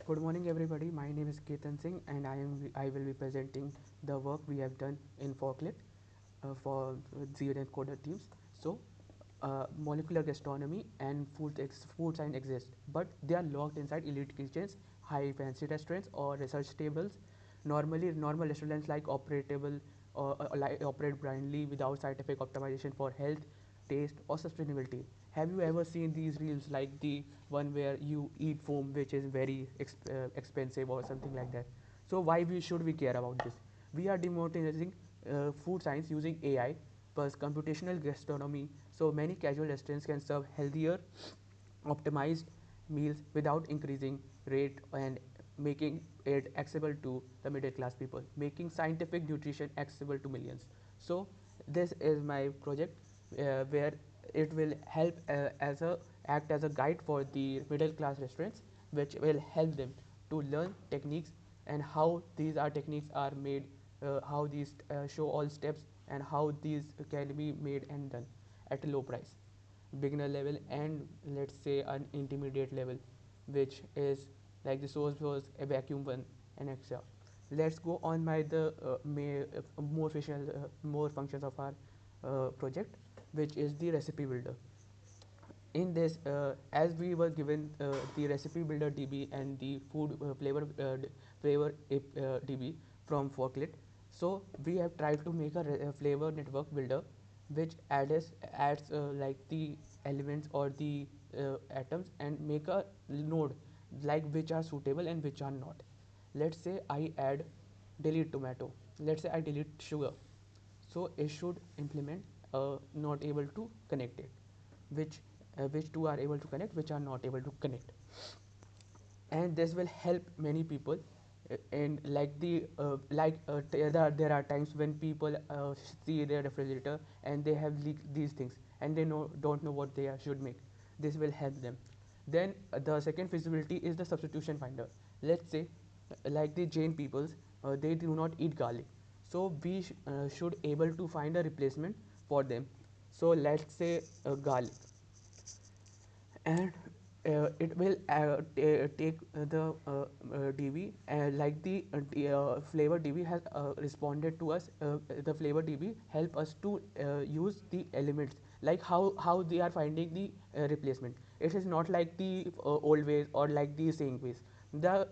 Good morning, everybody. My name is Ketan Singh, and I will be presenting the work we have done in forklift for Zenith coder teams. So, molecular gastronomy and food science exist, but they are locked inside elite kitchens, high fancy restaurants, or research tables. Normally, normal restaurants like operate blindly without scientific optimization for health, taste, or sustainability. Have you ever seen these reels like the one where you eat foam, which is very expensive or something like that? So why should we care about this? We are demonetizing food science using AI plus computational gastronomy. So many casual restaurants can serve healthier, optimized meals without increasing rate and making it accessible to the middle class people, making scientific nutrition accessible to millions. So this is my project where it will help as a act as a guide for the middle class restaurants, which will help them to learn techniques and how these are techniques are made, how these show all steps and how these can be made and done at a low price, beginner level, and let's say an intermediate level, which is like the source was a vacuum one and etc. Let's go on by the more functions of our project, which is the recipe builder. In this, as we were given the recipe builder DB and the food flavor DB from Forklit, so we have tried to make a flavor network builder which adds like the elements or the atoms and make a node like which are suitable and which are not. Let's say I add delete tomato. Let's say I delete sugar. So it should implement not able to connect it, which two are able to connect, which are not able to connect, and this will help many people. And like there are times when people see their refrigerator and they have leaked these things and they don't know what they should make. This will help them. Then the second feasibility is the substitution finder. Let's say like the Jain peoples, they do not eat garlic, so we should able to find a replacement for them. So let's say garlic, and it will take the DB, like the flavor DB has responded to us. The flavor DB help us to use the elements, like how they are finding the replacement. It is not like the old ways or like the same ways. The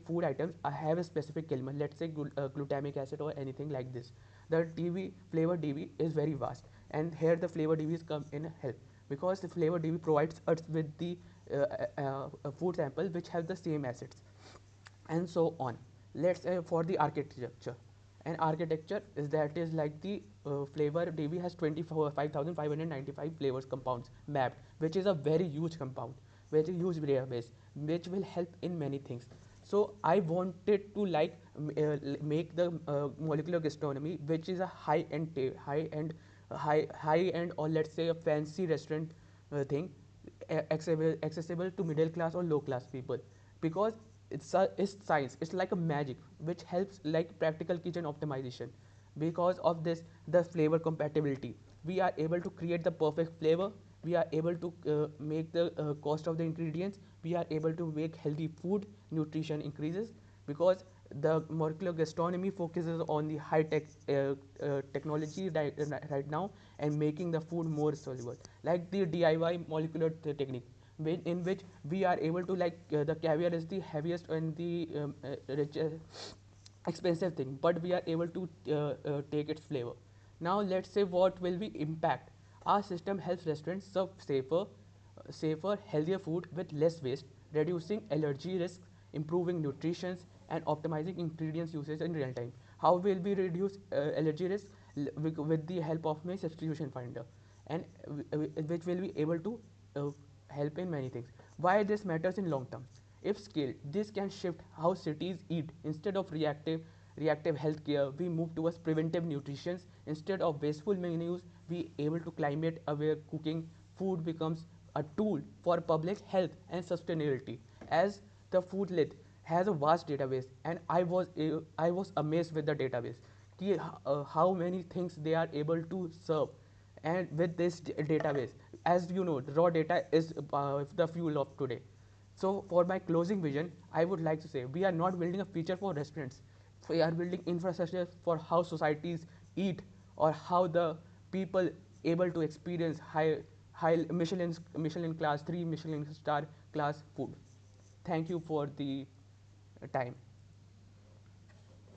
food items have a specific element, let's say glutamic acid or anything like this. The DB flavor DB is very vast, and here the flavor DBs come in help, because the flavor DB provides us with the food sample which have the same acids, and so on. Let's say for the architecture, and architecture is like the flavor DB has 25,595 flavors compounds mapped, which is a very huge compound, very huge database, which will help in many things. So I wanted to like make the molecular gastronomy, which is a high end, or let's say a fancy restaurant thing, accessible to middle class or low class people, because it's science, it's like a magic which helps like practical kitchen optimization. Because of this, the flavor compatibility, we are able to create the perfect flavor, we are able to make the cost of the ingredients, we are able to make healthy food, nutrition increases, because the molecular gastronomy focuses on the high tech technology right now, and making the food more soluble, like the DIY molecular technique, in which we are able to like the caviar is the heaviest and the expensive thing, but we are able to take its flavor. Now let's say what will be impact. Our system helps restaurants serve safer, healthier food with less waste, reducing allergy risks, improving nutrition, and optimizing ingredients usage in real time. How will we reduce allergy risk? With the help of my substitution finder, and which will be able to uh, help in many things. Why this matters in long term? If scaled, this can shift how cities eat. Instead of reactive healthcare, we move towards preventive nutrition. Instead of wasteful menus, we able to climate aware cooking. Food becomes a tool for public health and sustainability. As the food lid has a vast database, and I was amazed with the database. How many things they are able to serve, and with this database, as you know, raw data is the fuel of today. So, for my closing vision, I would like to say we are not building a future for restaurants. We are building infrastructure for how societies eat, or how the people able to experience high Michelin class 3 Michelin star class food. Thank you for the time.